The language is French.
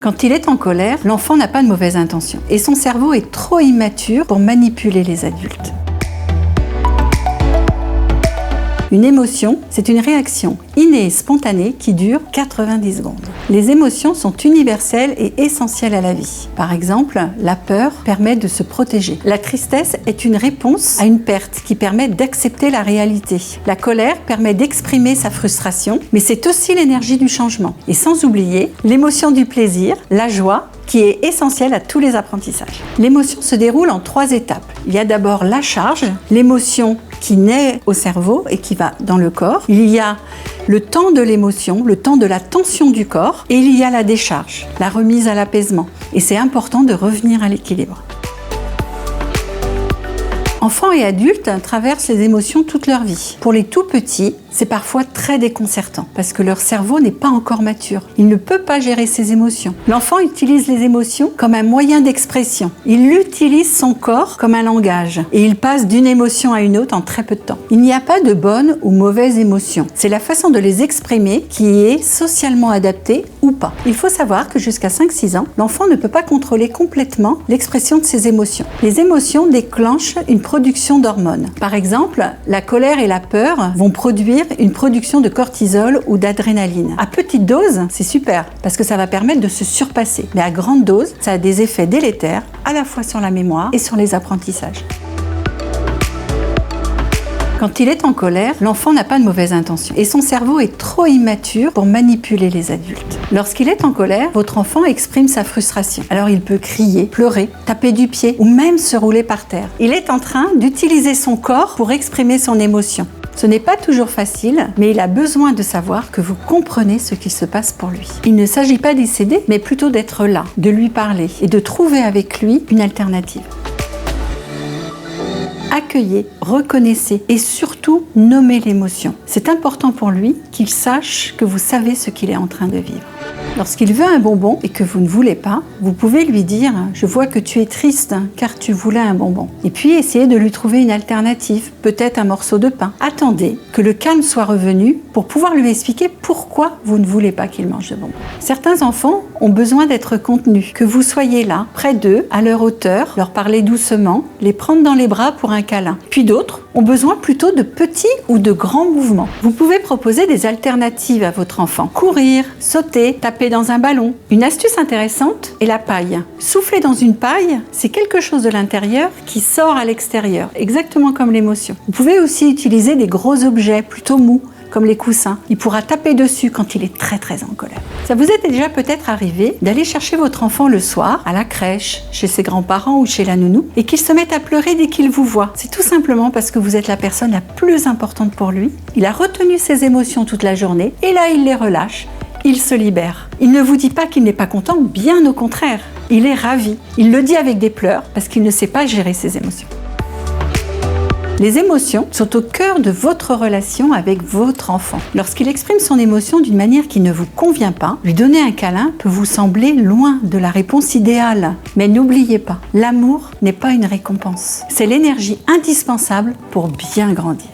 Quand il est en colère, l'enfant n'a pas de mauvaise intention et son cerveau est trop immature pour manipuler les adultes. Une émotion, c'est une réaction innée et spontanée qui dure 90 secondes. Les émotions sont universelles et essentielles à la vie. Par exemple, la peur permet de se protéger. La tristesse est une réponse à une perte qui permet d'accepter la réalité. La colère permet d'exprimer sa frustration, mais c'est aussi l'énergie du changement. Et sans oublier l'émotion du plaisir, la joie, qui est essentielle à tous les apprentissages. L'émotion se déroule en 3 étapes. Il y a d'abord la charge, l'émotion qui naît au cerveau et qui va dans le corps. Il y a le temps de l'émotion, le temps de la tension du corps, et il y a la décharge, la remise à l'apaisement. Et c'est important de revenir à l'équilibre. Enfants et adultes traversent les émotions toute leur vie. Pour les tout petits, c'est parfois très déconcertant parce que leur cerveau n'est pas encore mature. Il ne peut pas gérer ses émotions. L'enfant utilise les émotions comme un moyen d'expression. Il utilise son corps comme un langage et il passe d'une émotion à une autre en très peu de temps. Il n'y a pas de bonne ou mauvaise émotion. C'est la façon de les exprimer qui est socialement adaptée ou pas. Il faut savoir que jusqu'à 5-6 ans, l'enfant ne peut pas contrôler complètement l'expression de ses émotions. Les émotions déclenchent une production d'hormones. Par exemple, la colère et la peur vont produire une production de cortisol ou d'adrénaline. À petite dose, c'est super parce que ça va permettre de se surpasser. Mais à grande dose, ça a des effets délétères à la fois sur la mémoire et sur les apprentissages. Quand il est en colère, l'enfant n'a pas de mauvaise intention et son cerveau est trop immature pour manipuler les adultes. Lorsqu'il est en colère, votre enfant exprime sa frustration. Alors il peut crier, pleurer, taper du pied ou même se rouler par terre. Il est en train d'utiliser son corps pour exprimer son émotion. Ce n'est pas toujours facile, mais il a besoin de savoir que vous comprenez ce qui se passe pour lui. Il ne s'agit pas d'y céder, mais plutôt d'être là, de lui parler et de trouver avec lui une alternative. Accueillez, reconnaissez et surtout nommez l'émotion. C'est important pour lui qu'il sache que vous savez ce qu'il est en train de vivre. Lorsqu'il veut un bonbon et que vous ne voulez pas, vous pouvez lui dire « Je vois que tu es triste car tu voulais un bonbon ». Et puis essayez de lui trouver une alternative, peut-être un morceau de pain. Attendez que le calme soit revenu pour pouvoir lui expliquer pourquoi vous ne voulez pas qu'il mange de bonbons. Certains enfants ont besoin d'être contenus, que vous soyez là, près d'eux, à leur hauteur, leur parler doucement, les prendre dans les bras pour un câlin. Puis d'autres ont besoin plutôt de petits ou de grands mouvements. Vous pouvez proposer des alternatives à votre enfant. Courir, sauter, taper dans un ballon. Une astuce intéressante est la paille. Souffler dans une paille, c'est quelque chose de l'intérieur qui sort à l'extérieur, exactement comme l'émotion. Vous pouvez aussi utiliser des gros objets plutôt mous, comme les coussins. Il pourra taper dessus quand il est très en colère. Ça vous est déjà peut-être arrivé d'aller chercher votre enfant le soir à la crèche, chez ses grands-parents ou chez la nounou, et qu'il se mette à pleurer dès qu'il vous voit. C'est tout simplement parce que vous êtes la personne la plus importante pour lui. Il a retenu ses émotions toute la journée, et là il les relâche. Il se libère. Il ne vous dit pas qu'il n'est pas content, bien au contraire. Il est ravi. Il le dit avec des pleurs parce qu'il ne sait pas gérer ses émotions. Les émotions sont au cœur de votre relation avec votre enfant. Lorsqu'il exprime son émotion d'une manière qui ne vous convient pas, lui donner un câlin peut vous sembler loin de la réponse idéale. Mais n'oubliez pas, l'amour n'est pas une récompense. C'est l'énergie indispensable pour bien grandir.